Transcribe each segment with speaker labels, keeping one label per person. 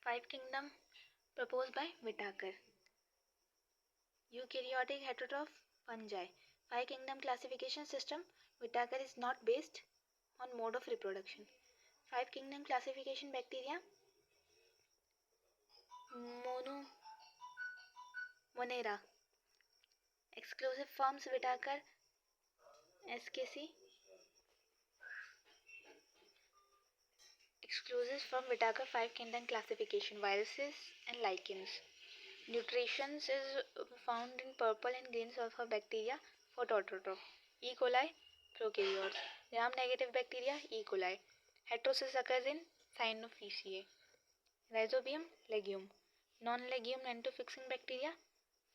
Speaker 1: Five kingdom proposed by Whitaker. Eukaryotic heterotroph fungi. Five kingdom classification system. Whitaker is not based on mode of reproduction. Five kingdom classification bacteria. Monera. Exclusive forms Whitaker SKC. Exclusive from Whitaker five kingdom classification. Viruses and lichens. Nutrition is found in purple and green sulfur bacteria for autotroph. E. coli, prokaryotes. Gram-negative bacteria, E. coli. Heterosis occurs in Cyanophyceae. Rhizobium, legume. Non-legume nentofixing bacteria,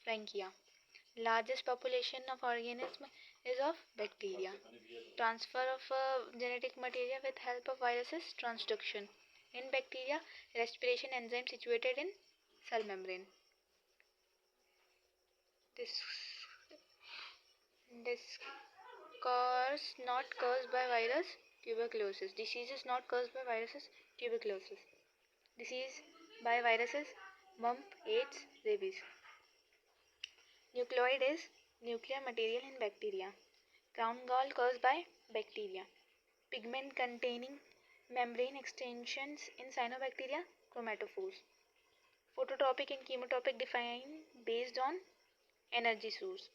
Speaker 1: Frankia. Largest population of organism is of bacteria. Transfer of genetic material with help of viruses, transduction. In bacteria, respiration enzyme situated in cell membrane. Discourse not caused by virus, tuberculosis. Diseases not caused by viruses, tuberculosis. Disease by viruses, mump, AIDS, rabies. Nucleoid is nuclear material in bacteria. Crown gall caused by bacteria. Pigment containing membrane extensions in cyanobacteria, chromatophores. Phototropic and chemotropic defined based on energy source.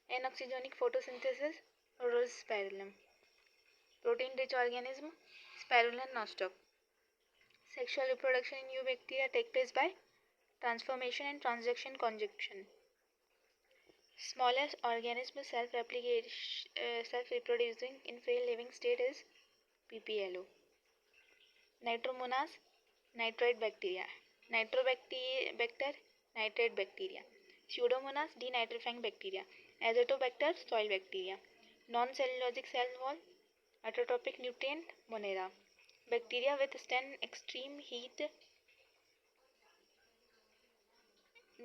Speaker 1: Anoxygenic photosynthesis, rose spirillum. Protein-rich organism, Spirulina nostoc. Sexual reproduction in eubacteria take place by transformation and transduction conjunction. Smallest organism self-reproducing in free living state is PPLO. Nitromonas, nitrate bacteria. Nitrobacter, nitrate bacteria. Pseudomonas, denitrifying bacteria. Azotobacter, soil bacteria. Non-cellulosic cell wall, autotrophic nutrient, Monera. Bacteria withstand extreme heat,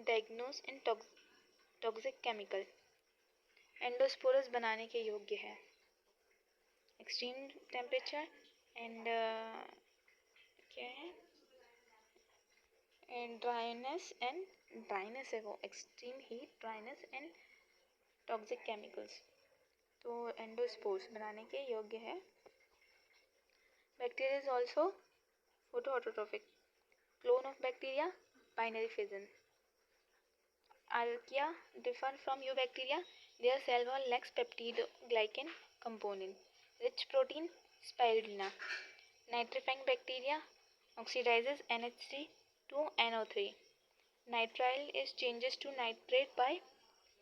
Speaker 1: diagnose and toxic chemical. एंडोस्पोरस बनाने के योग्य है. Extreme temperature and क्या है and dryness है वो. Extreme heat, dryness and toxic chemicals. तो endospores बनाने के योग्य है. Bacteria is also photoautotrophic. Clone of bacteria, binary fission. Archaea differ from eubacteria. Their cell wall lacks peptidoglycan component. Rich protein, spirulina. Nitrifying bacteria oxidizes NH3 to NO3. Nitrile is changes to nitrate by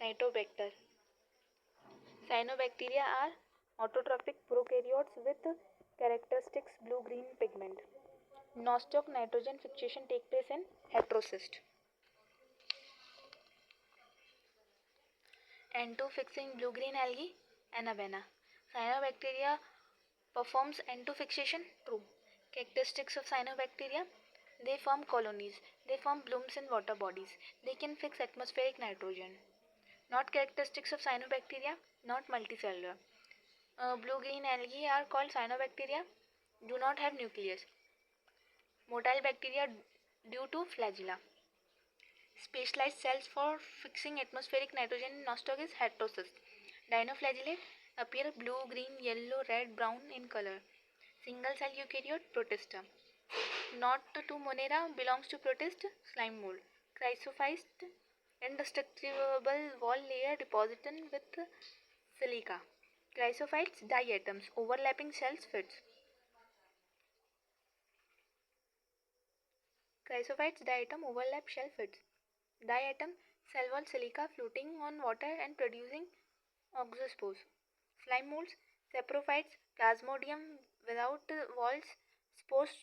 Speaker 1: Nitrobacter. Cyanobacteria are autotrophic prokaryotes with characteristics blue-green pigment. Nostoc nitrogen fixation take place in heterocyst. N2 fixing blue-green algae, Anabaena. Cyanobacteria performs N2 fixation, true. Characteristics of cyanobacteria, they form colonies. They form blooms in water bodies. They can fix atmospheric nitrogen. Not characteristics of cyanobacteria, not multicellular. Blue-green algae are called cyanobacteria, do not have nucleus. Motile bacteria due to flagella. Specialized cells for fixing atmospheric nitrogen in nostoc is heterocyst. Dinoflagellate appear blue, green, yellow, red, brown in color. Single cell eukaryote, Protista. Not to Monera belongs to protist, slime mold. Chrysophyst, indestructible wall layer deposited with silica. Chrysophytes, diatoms, overlapping cells fits. Chrysophytes diatom overlap shell fits. Diatom, cell wall silica floating on water and producing oxospores. Slime molds, saprophytes, plasmodium without walls, spores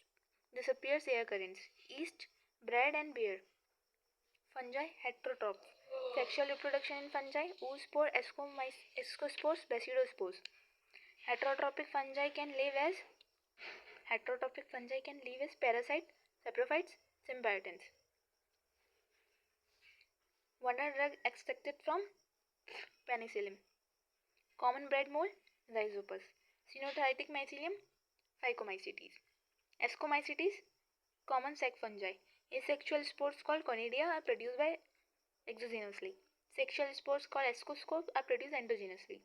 Speaker 1: disappears air currents. Yeast, bread and beer. Fungi, heterotrophs. Sexual reproduction in fungi, oospore, ascospores, basidospores. Heterotrophic fungi can live as parasite, saprophytes, symbiotes. Wonder drug extracted from penicillium. Common bread mold, Rhizopus. Cenozoic mycelium, Phycomycetes. Ascomycetes, common sac fungi. Asexual spores called conidia are produced by exogenously. Sexual spores called ascospores are produced endogenously.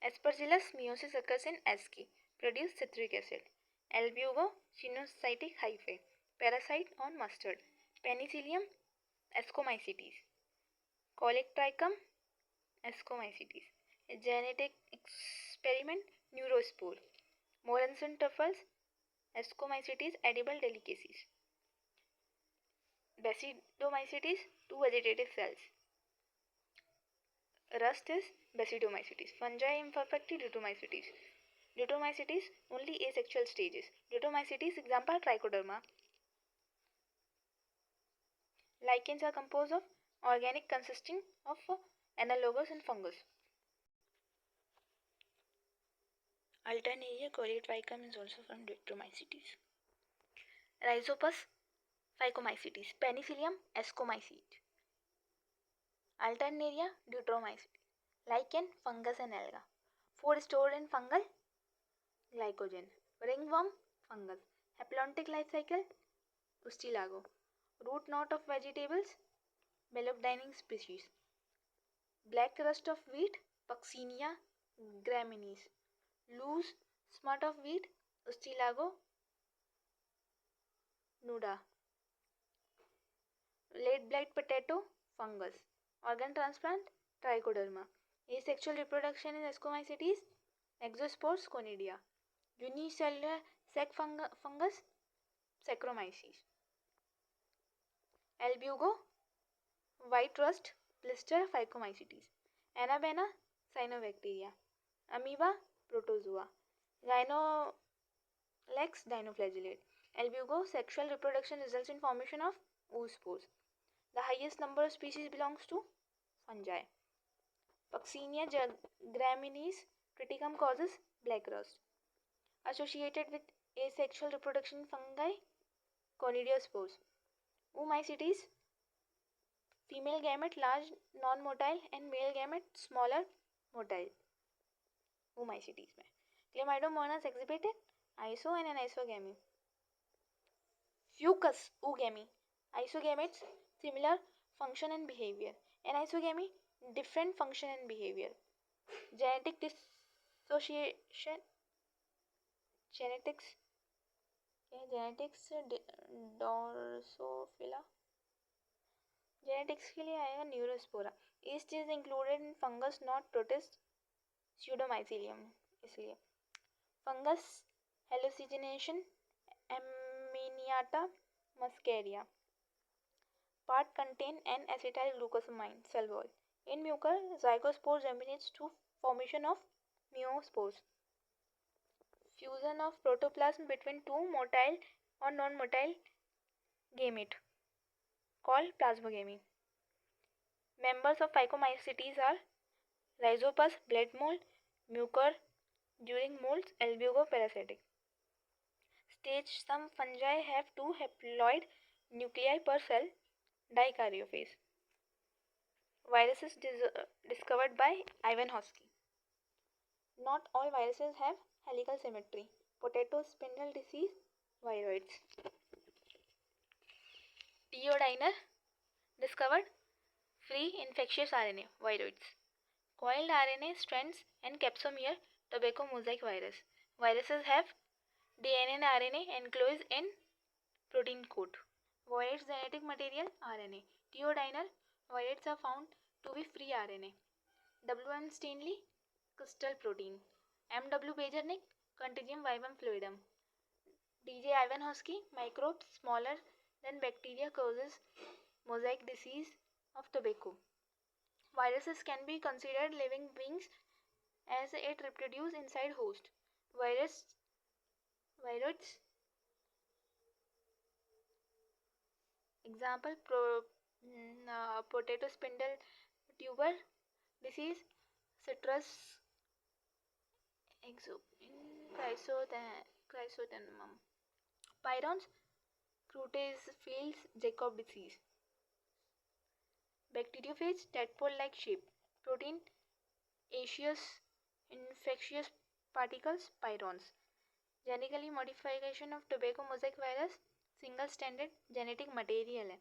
Speaker 1: Aspergillus meiosis occurs in asci, produce citric acid. Albugo chinocytic hyphae, parasite on mustard. Penicillium ascomycetes. Colectrichum ascomycetes. A genetic experiment neurospore. Moranson truffles ascomycetes edible delicacies. Basidomycetes, two vegetative cells. Rust is Basidomycetes. Fungi imperfecti Lutomycetes. Lutomycetes only asexual stages. Lutomycetes example Trichoderma. Lichens are composed of organic consisting of analogous and fungus. Alternaria coleotrichum is also from Lutomycetes. Rhizopus Phycomycetes. Penicillium ascomycete. Alternaria Deuteromycetes. Lichen, fungus and alga. Food stored in fungal glycogen. Ringworm, fungus. Haplontic life cycle, Ustilago. Root knot of vegetables, Belobdinium species. Black rust of wheat, Puccinia graminis. Loose smut of wheat, Ustilago nuda. Late blight potato, fungus. Organ transplant, Trichoderma. Asexual reproduction in Ascomycetes, exospores, Conidia. Unicellular sac fungus, Saccharomyces. Albugo, white rust, blister, Phycomycetes. Anabaena, Cyanobacteria. Amoeba, Protozoa. Gynolex, dinoflagellate. Albugo, sexual reproduction results in formation of oospores. The highest number of species belongs to fungi. Puccinia graminis triticum causes black rust. Associated with asexual reproduction fungi, conidiospores. Oomycetes, female gamete large non-motile and male gamete smaller motile. Oomycetes में. Chlamydomonas exhibit iso and anisogamy. Fucus oogamy. Isogametes similar function and behavior. Anisogamy different function and behavior. Genetic dissociation. Genetics Drosophila. Genetics के लिए आएगा Neurospora. Yeast is included in fungus not protist pseudomycelium इसलिए. Fungus hallucination Aminiata muscaria. Part contain N-acetyl glucosamine cell wall. In mucor, zygospore germinates to formation of meiospores. Fusion of protoplasm between two motile or non-motile gamete called plasmogamy. Members of Phycomycetes are Rhizopus, blood mold, mucor, during molds, albugo, parasitic. Stage some fungi have two haploid nuclei per cell, dikaryophase. Viruses discovered by Ivan Hosky. Not all viruses have helical symmetry. Potato spindle disease, viroids. Teodiner discovered free infectious RNA, viroids. Coiled RNA strands and capsomere, tobacco mosaic virus. Viruses have DNA and RNA enclosed in protein coat. Viroids genetic material RNA. Teodiner viroids are found to be free RNA. W.M. Stanley crystal protein. M.W. Bejernik Contagium vivum fluidum. D.J. Ivan Hosky microbes smaller than bacteria causes mosaic disease of tobacco. Viruses can be considered living beings as it reproduces inside host. Viroids example potato spindle tuber disease, citrus chrysanthemum. Pyrons, Crotase fields Jacob disease. Bacteriophage, tadpole-like shape. Protein, aqueous infectious particles, pyrons. Genetically modification of tobacco mosaic virus single standard genetic material है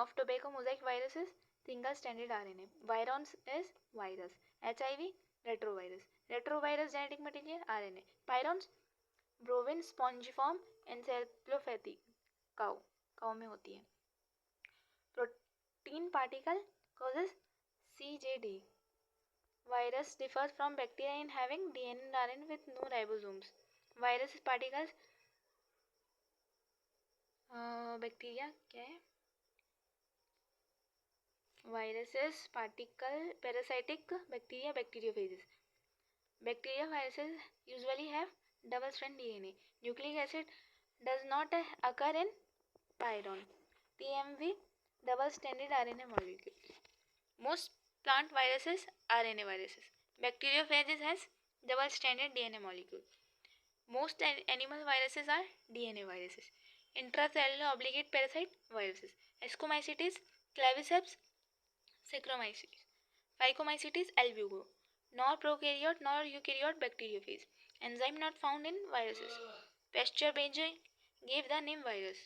Speaker 1: of tobacco mosaic virus is single standard RNA. Virons is virus. HIV retrovirus. Retrovirus genetic material RNA. Pyrons bovine spongiform encephalopathy cow में होती है. Protein particle causes CJD. Virus differs from bacteria in having DNA and RNA with no ribosomes. Virus particles bacteria क्या है? Viruses particle parasitic bacteria bacteriophages. Bacteria viruses usually have double strand DNA. Nucleic acid does not occur in pyron. TMV double stranded RNA molecule. Most plant viruses RNA viruses. Bacteriophages has double stranded DNA molecule. Most animal viruses are DNA viruses. Intracellular obligate parasite viruses. Ascomycetes, Claviceps, Saccharomyces. Phycomycetes albugo. Nor prokaryote nor eukaryote bacteriophage. Enzyme not found in viruses. Pasteur Benjamin gave the name virus.